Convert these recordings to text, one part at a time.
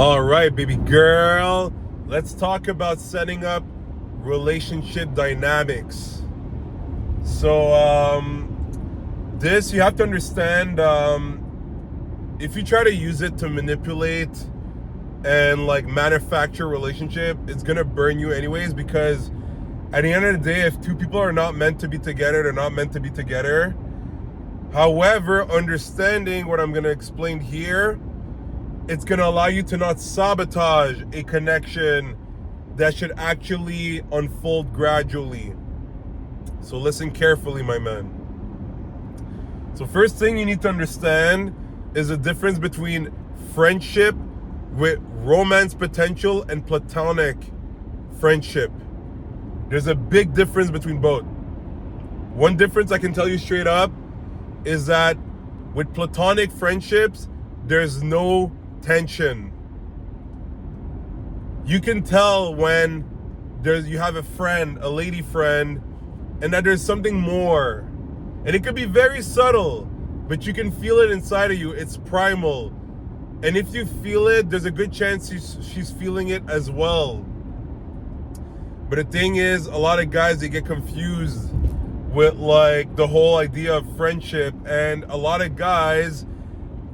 All right, baby girl. Let's talk about setting up relationship dynamics. This you have to understand. If you try to use it to manipulate and like manufacture a relationship, it's gonna burn you anyways. Because at the end of the day, if two people are not meant to be together, they're not meant to be together. However, understanding what I'm gonna explain here, it's going to allow you to not sabotage a connection that should actually unfold gradually. So listen carefully, my man. So first thing you need to understand is the difference between friendship with romance potential and platonic friendship. There's a big difference between both. One difference I can tell you straight up is that with platonic friendships, there's no tension. You can tell when you have a friend, a lady friend, and that there's something more. And it could be very subtle, but you can feel it inside of you. It's primal. And if you feel it, there's a good chance she's feeling it as well. But the thing is, a lot of guys, they get confused with like the whole idea of friendship, and a lot of guys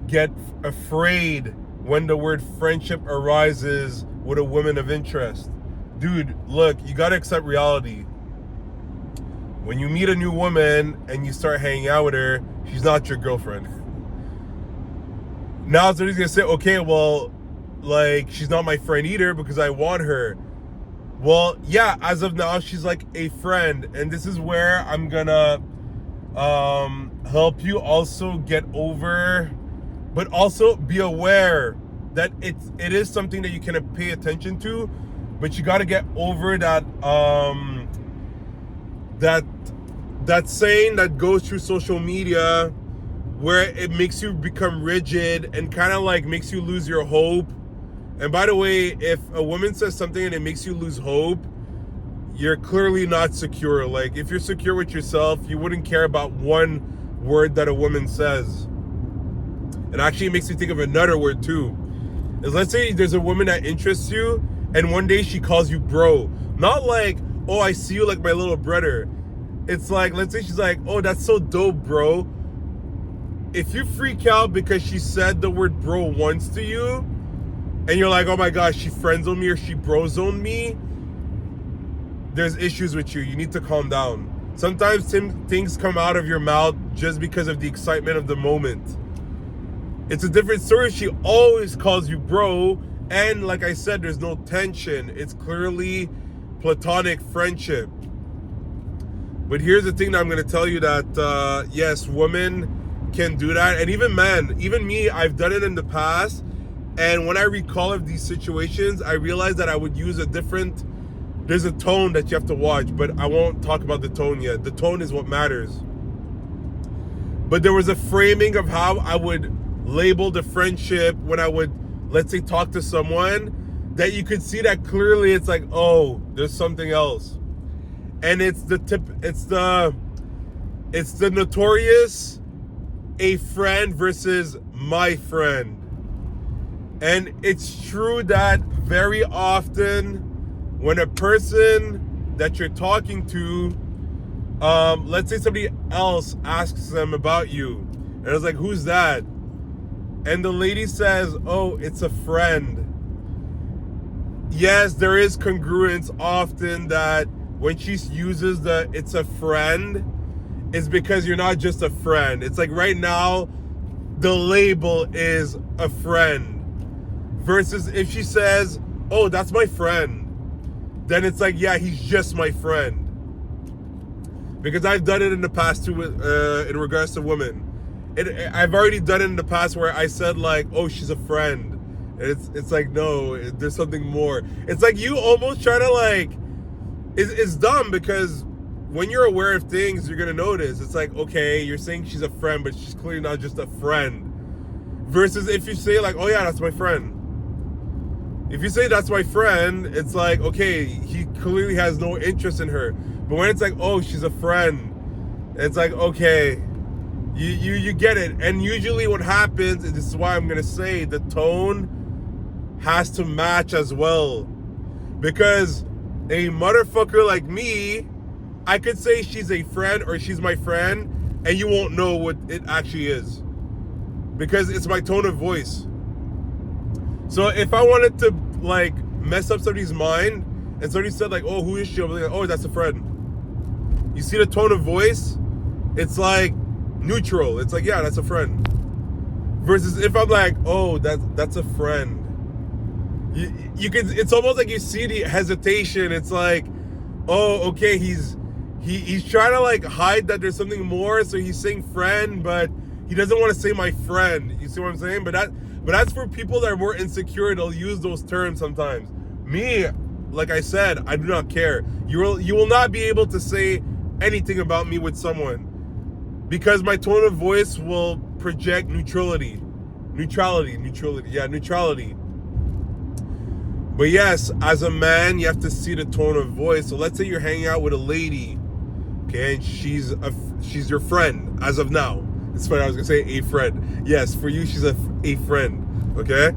get afraid when the word friendship arises with a woman of interest. Dude, look, you gotta accept reality. When you meet a new woman and you start hanging out with her, she's not your girlfriend. Now somebody's gonna say, okay, well, like, she's not my friend either because I want her. Well, yeah, as of now, she's like a friend. And this is where I'm gonna help you also get over, but also be aware that it is something that you can pay attention to, but you got to get over that that saying that goes through social media where it makes you become rigid and kind of like makes you lose your hope. And by the way, if a woman says something and it makes you lose hope, you're clearly not secure. Like, if you're secure with yourself, you wouldn't care about one word that a woman says. It actually makes me think of another word too. Is, let's say there's a woman that interests you and one day she calls you bro. Not like, oh, I see you like my little brother. It's like, let's say she's like, oh, that's so dope, bro. If you freak out because she said the word bro once to you and you're like, oh my gosh, she friend-zoned me or she bro-zoned me, there's issues with you. You need to calm down. Sometimes things come out of your mouth just because of the excitement of the moment. It's a different story. She always calls you bro, and like I said, there's no tension. It's clearly platonic friendship. But here's the thing that I'm going to tell you, that yes, women can do that, and even men, even me, I've done it in the past. And when I recall of these situations, I realized that I would use there's a tone that you have to watch, but I won't talk about the tone yet. The tone is what matters. But there was a framing of how I would label the friendship when I would, let's say, talk to someone, that you could see that clearly it's like, oh, there's something else. And it's the notorious a friend versus my friend. And it's true that very often when a person that you're talking to, let's say somebody else asks them about you, and it's like, who's that? And the lady says, oh, it's a friend. Yes, there is congruence often that when she uses the it's a friend, it's because you're not just a friend. It's like right now, the label is a friend. Versus if she says, oh, that's my friend, then it's like, yeah, he's just my friend. Because I've done it in the past too, in regards to women. I've already done it in the past where I said like, oh, she's a friend. And it's like, no, there's something more. It's like you almost try to like, it's dumb because when you're aware of things, you're going to notice. It's like, okay, you're saying she's a friend, but she's clearly not just a friend. Versus if you say like, oh yeah, that's my friend. If you say that's my friend, it's like, okay, he clearly has no interest in her. But when it's like, oh, she's a friend, it's like, okay, you get it. And usually what happens, and this is why I'm going to say the tone has to match as well. Because a motherfucker like me, I could say she's a friend or she's my friend, and you won't know what it actually is. Because it's my tone of voice. So if I wanted to like mess up somebody's mind and somebody said like, oh, who is she? I'm like, oh, that's a friend. You see the tone of voice? It's like neutral. It's like, yeah, that's a friend. Versus if I'm like, oh, that's a friend. You can. It's almost like you see the hesitation. It's like, oh, okay, he's trying to like hide that there's something more, so he's saying friend, but he doesn't want to say my friend. You see what I'm saying? But that's for people that are more insecure. They'll use those terms sometimes. Me, like I said, I do not care. You will not be able to say anything about me with someone because my tone of voice will project neutrality. Yeah, neutrality. But yes, as a man, you have to see the tone of voice. So let's say you're hanging out with a lady, okay, and she's your friend as of now. It's funny, I was gonna say a friend. Yes, for you, she's a friend, okay?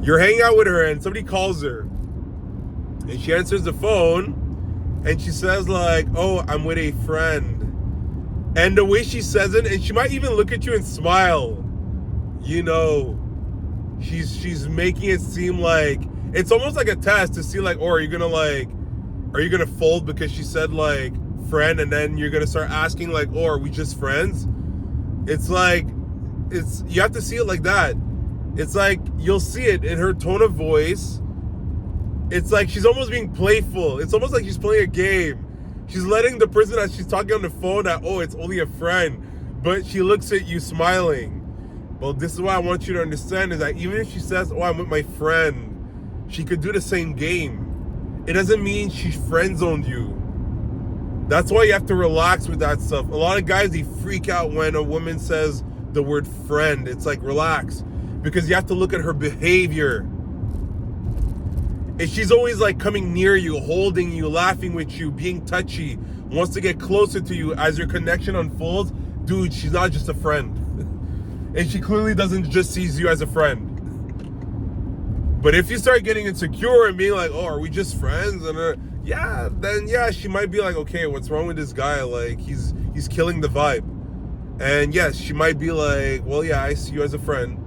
You're hanging out with her and somebody calls her. And she answers the phone and she says like, oh, I'm with a friend. And the way she says it, and she might even look at you and smile. You know, she's making it seem like, it's almost like a test to see like, oh, are you gonna fold because she said like friend, and then you're gonna start asking like, oh, are we just friends? It's like, you have to see it like that. It's like, you'll see it in her tone of voice. It's like she's almost being playful. It's almost like she's playing a game. She's letting the person that she's talking on the phone that, oh, it's only a friend, but she looks at you smiling. Well, this is what I want you to understand is that even if she says, oh, I'm with my friend, she could do the same game. It doesn't mean she friend-zoned you. That's why you have to relax with that stuff. A lot of guys, they freak out when a woman says the word friend. It's like, relax. Because you have to look at her behavior. If she's always like coming near you, holding you, laughing with you, being touchy, wants to get closer to you as your connection unfolds, dude, she's not just a friend. And she clearly doesn't just sees you as a friend. But if you start getting insecure and being like, oh, are we just friends? And then she might be like, okay, what's wrong with this guy? Like, he's killing the vibe. And yes, she might be like, well, yeah, I see you as a friend.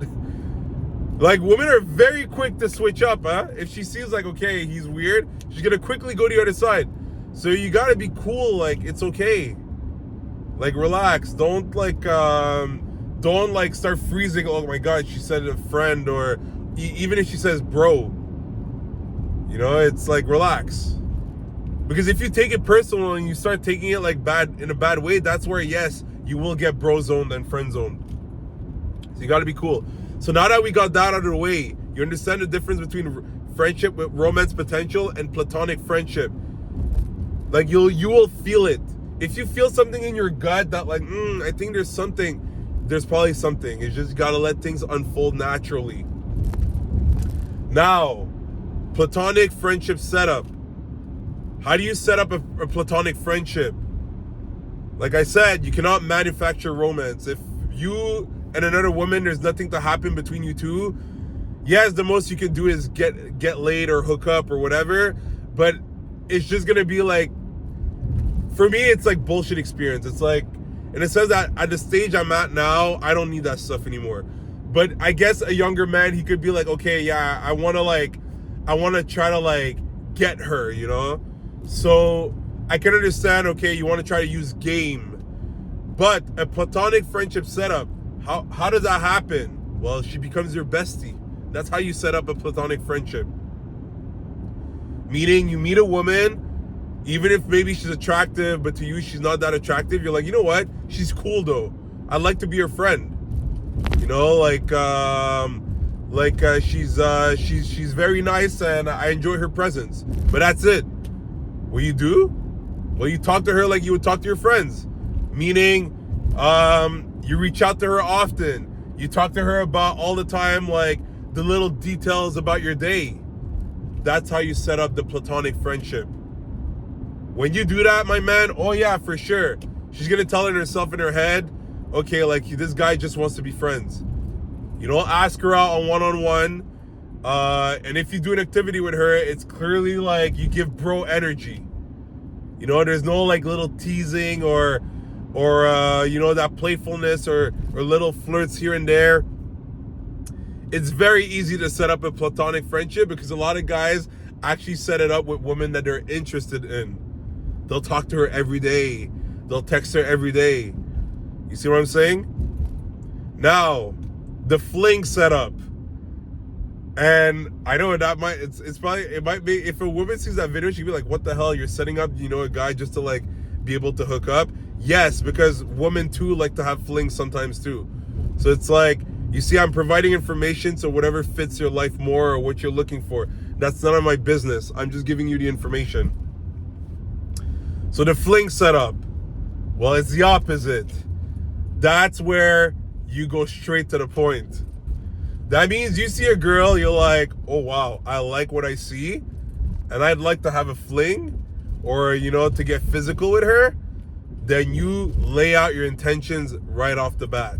Like, women are very quick to switch up, huh? If she sees like, okay, he's weird, she's gonna quickly go to the other side. So you gotta be cool, like, it's okay. Like, relax. Don't start freezing. Oh my God, she said a friend, or even if she says bro, you know, it's like, relax. Because if you take it personal and you start taking it like in a bad way, that's where, yes, you will get bro zoned and friend zoned. So you got to be cool. So now that we got that out of the way, you understand the difference between friendship with romance potential and platonic friendship. Like, you will feel it. If you feel something in your gut that like, I think there's probably something. It's just got to let things unfold naturally. Now, platonic friendship setup. How do you set up a platonic friendship? Like I said, you cannot manufacture romance. If you and another woman, there's nothing to happen between you two, yes, the most you can do is get laid or hook up or whatever, but it's just gonna be like, for me, it's like bullshit experience. It's like, and it says that at the stage I'm at now, I don't need that stuff anymore. But I guess a younger man, he could be like, okay, yeah, I want to try to like get her, you know? So I can understand, okay, you want to try to use game. But a platonic friendship setup, how does that happen? Well, she becomes your bestie. That's how you set up a platonic friendship. Meaning, you meet a woman, even if maybe she's attractive, but to you she's not that attractive, you're like, you know what? She's cool though. I'd like to be her friend. You know, she's very nice and I enjoy her presence. But that's it. What you do? Well, you talk to her like you would talk to your friends. Meaning, you reach out to her often. You talk to her about all the time, like the little details about your day. That's how you set up the platonic friendship. When you do that, my man, oh yeah, for sure. She's gonna tell herself in her head, okay, like this guy just wants to be friends. You don't ask her out on one-on-one. And if you do an activity with her, it's clearly like you give bro energy. You know, there's no like little teasing or that playfulness or little flirts here and there. It's very easy to set up a platonic friendship because a lot of guys actually set it up with women that they're interested in. They'll talk to her every day. They'll text her every day. You see what I'm saying? Now, the fling setup. And I know that it might be, if a woman sees that video, she'd be like, what the hell? You're setting up, a guy just to like be able to hook up? Yes, because women too like to have flings sometimes too. So it's like, you see, I'm providing information, so whatever fits your life more or what you're looking for, that's none of my business. I'm just giving you the information. So the fling setup, well, it's the opposite. That's where you go straight to the point. That means you see a girl, you're like, oh wow, I like what I see, and I'd like to have a fling, or to get physical with her. Then you lay out your intentions right off the bat.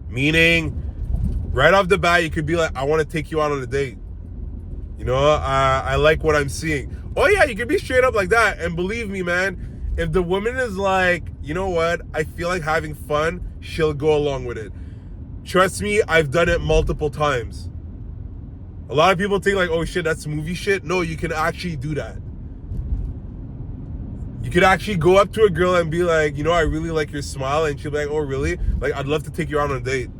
Meaning, right off the bat, you could be like, I want to take you out on a date. I like what I'm seeing. Oh yeah, you could be straight up like that. And believe me, man, if the woman is like, you know what, I feel like having fun, she'll go along with it. Trust me, I've done it multiple times. A lot of people think like, oh shit, that's movie shit. No, you can actually do that. You could actually go up to a girl and be like, I really like your smile. And she'll be like, oh really? Like, I'd love to take you out on a date.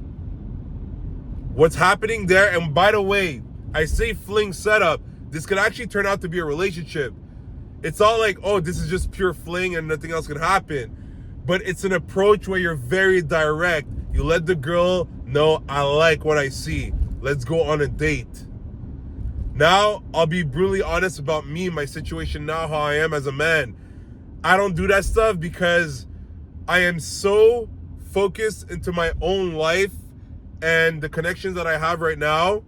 What's happening there? And by the way, I say fling setup. This could actually turn out to be a relationship. It's all like, oh, this is just pure fling and nothing else can happen. But it's an approach where you're very direct. You let the girl know, I like what I see. Let's go on a date. Now, I'll be brutally honest about me, my situation now, how I am as a man. I don't do that stuff because I am so focused into my own life and the connections that I have right now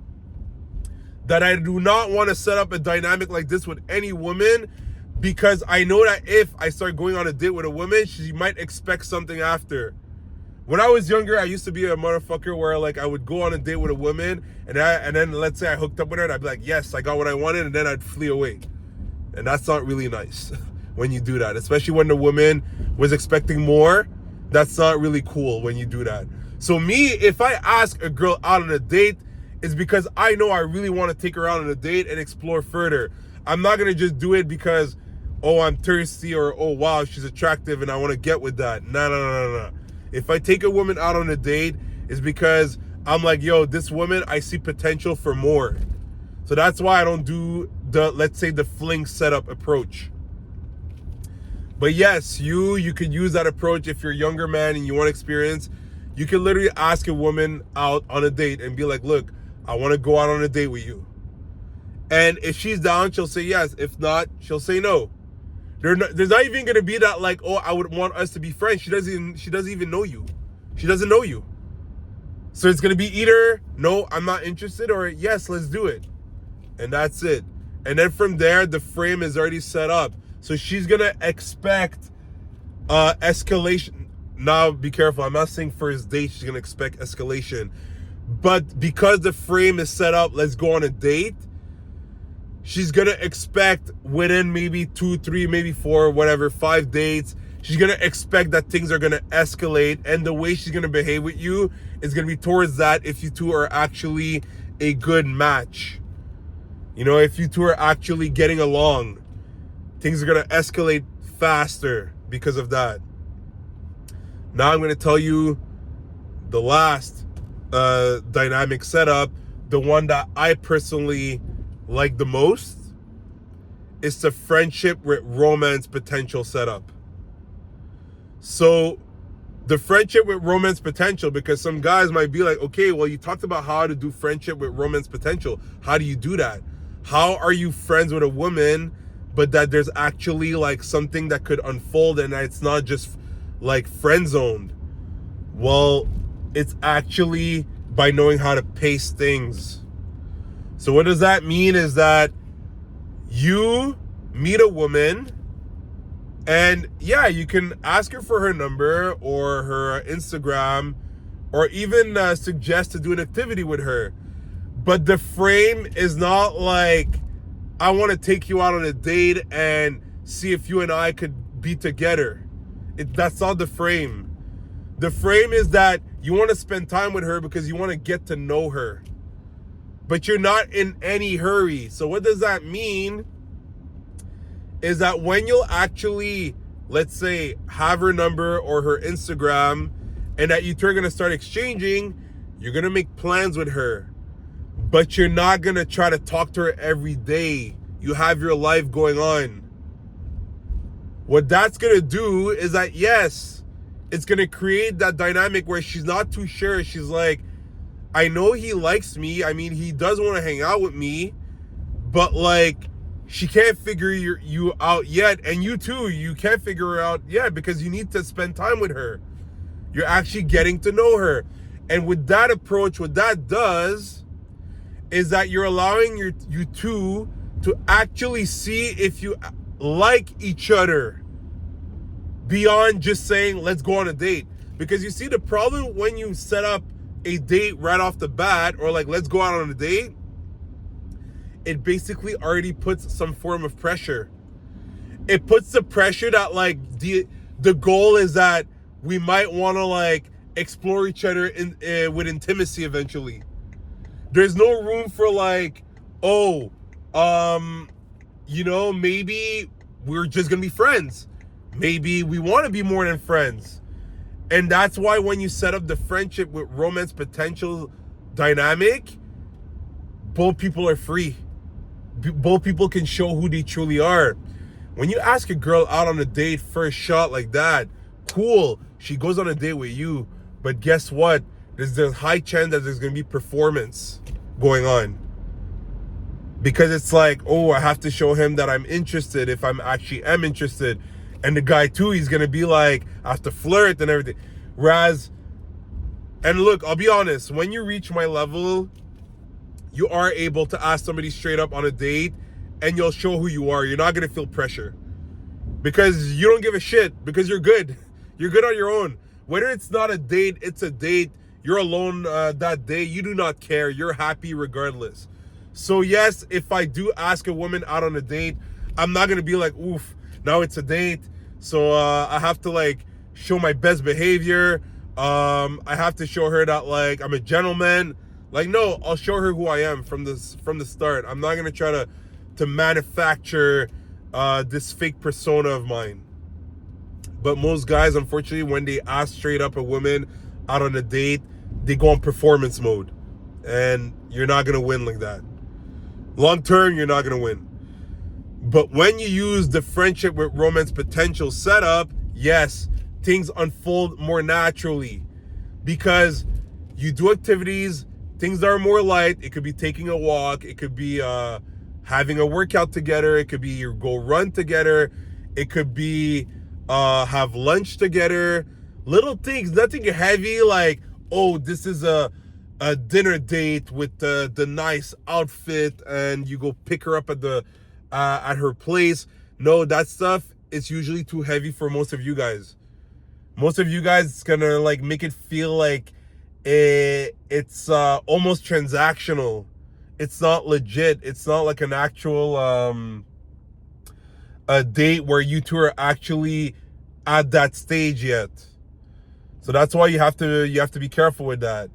that I do not want to set up a dynamic like this with any woman, because I know that if I start going on a date with a woman, she might expect something after. When I was younger, I used to be a motherfucker where like I would go on a date with a woman and then let's say I hooked up with her and I'd be like, yes, I got what I wanted, and then I'd flee away. And that's not really nice when you do that, especially when the woman was expecting more. That's not really cool when you do that. So me, if I ask a girl out on a date, it's because I know I really want to take her out on a date and explore further. I'm not going to just do it because, oh, I'm thirsty, or, oh, wow, she's attractive and I want to get with that. No. If I take a woman out on a date, it's because I'm like, yo, this woman, I see potential for more. So that's why I don't do the, let's say, the fling setup approach. But yes, you could use that approach if you're a younger man and you want experience. You can literally ask a woman out on a date and be like, look, I want to go out on a date with you. And if she's down, she'll say yes. If not, she'll say no. There's not even going to be that like, oh, I would want us to be friends. She doesn't even know you. She doesn't know you. So it's going to be either, no, I'm not interested, or yes, let's do it. And that's it. And then from there, the frame is already set up. So she's going to expect escalation. Now, be careful. I'm not saying first date she's going to expect escalation. But because the frame is set up, let's go on a date, she's going to expect within maybe 2, 3, maybe 4, whatever, 5 dates, she's going to expect that things are going to escalate. And the way she's going to behave with you is going to be towards that if you two are actually a good match. If you two are actually getting along, things are going to escalate faster because of that. Now I'm going to tell you the last dynamic setup, the one that I personally like the most. It's the friendship with romance potential setup. So the friendship with romance potential, because some guys might be like, okay, well, you talked about how to do friendship with romance potential. How do you do that? How are you friends with a woman, but that there's actually like something that could unfold and that it's not just like friend zoned? Well, it's actually by knowing how to pace things. So what does that mean is that you meet a woman and yeah, you can ask her for her number or her Instagram, or even suggest to do an activity with her. But the frame is not like, I want to take you out on a date and see if you and I could be together. That's not the frame. The frame is that you want to spend time with her because you want to get to know her. But you're not in any hurry. So what does that mean? Is that when you'll actually, let's say, have her number or her Instagram, and that you two are going to start exchanging, you're going to make plans with her. But you're not going to try to talk to her every day. You have your life going on. What that's going to do is that, yes, it's going to create that dynamic where she's not too sure. She's like, I know he likes me. I mean, he does want to hang out with me. But, like, she can't figure you out yet. And you, too, you can't figure her out yet because you need to spend time with her. You're actually getting to know her. And with that approach, what that does is that you're allowing you two to actually see if you like each other beyond just saying, let's go on a date. Because you see, the problem when you set up a date right off the bat, or like, let's go out on a date, it basically already puts some form of pressure. It puts the pressure that, like, the goal is that we might want to, like, explore each other with intimacy eventually. There's no room for, like, oh, you know, maybe we're just gonna be friends. Maybe we want to be more than friends. And that's why when you set up the friendship with romance potential dynamic, both people are free. Both people can show who they truly are. When you ask a girl out on a date, first shot like that, cool, she goes on a date with you. But guess what? There's a high chance that there's going to be performance going on. Because it's like, oh, I have to show him that I'm interested if I'm actually am interested. And the guy too, he's going to be like, I have to flirt and everything. Whereas, and look, I'll be honest, when you reach my level, you are able to ask somebody straight up on a date and you'll show who you are. You're not going to feel pressure. Because you don't give a shit. Because you're good. You're good on your own. Whether it's not a date, it's a date. You're alone that day. You do not care. You're happy regardless. So yes, if I do ask a woman out on a date, I'm not going to be like, oof, now it's a date. So I have to, like, show my best behavior. I have to show her that, like, I'm a gentleman. Like, no, I'll show her who I am from the start. I'm not going to try to manufacture this fake persona of mine. But most guys, unfortunately, when they ask straight up a woman out on a date, they go on performance mode. And you're not going to win like that. Long term, you're not going to win. But when you use the friendship with romance potential setup, yes, things unfold more naturally. Because you do activities, things that are more light. It could be taking a walk. It could be having a workout together. It could be you go run together. It could be have lunch together. Little things, nothing heavy like, oh, this is a dinner date with the nice outfit and you go pick her up at her place. No, that stuff is usually too heavy for most of you guys. Most of you guys, it's gonna, like, make it feel like it's almost transactional. It's not legit. It's not like an actual a date where you two are actually at that stage yet. So that's why you have to be careful with that.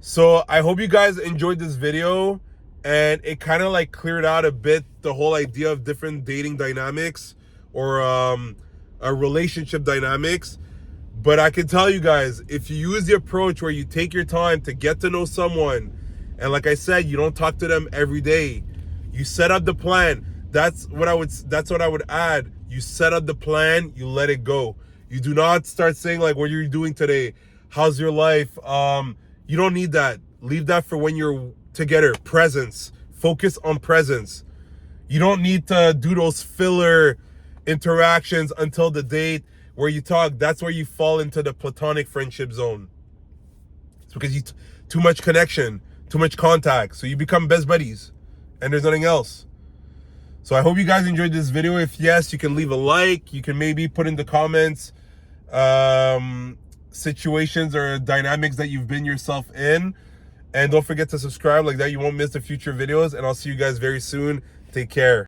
So I hope you guys enjoyed this video, and it kind of, like, cleared out a bit the whole idea of different dating dynamics or a relationship dynamics. But I can tell you guys, if you use the approach where you take your time to get to know someone, and like I said, you don't talk to them every day, you set up the plan. That's what I would add. You set up the plan, you let it go. You do not start saying, like, what are you doing today? How's your life? You don't need that. Leave that for when you're together. Presence. Focus on presence. You don't need to do those filler interactions until the date where you talk. That's where you fall into the platonic friendship zone. It's because you too much connection, too much contact. So you become best buddies and there's nothing else. So I hope you guys enjoyed this video. If yes, you can leave a like. You can maybe put in the comments situations or dynamics that you've been yourself in. And don't forget to subscribe, like that you won't miss the future videos. And I'll see you guys very soon. Take care.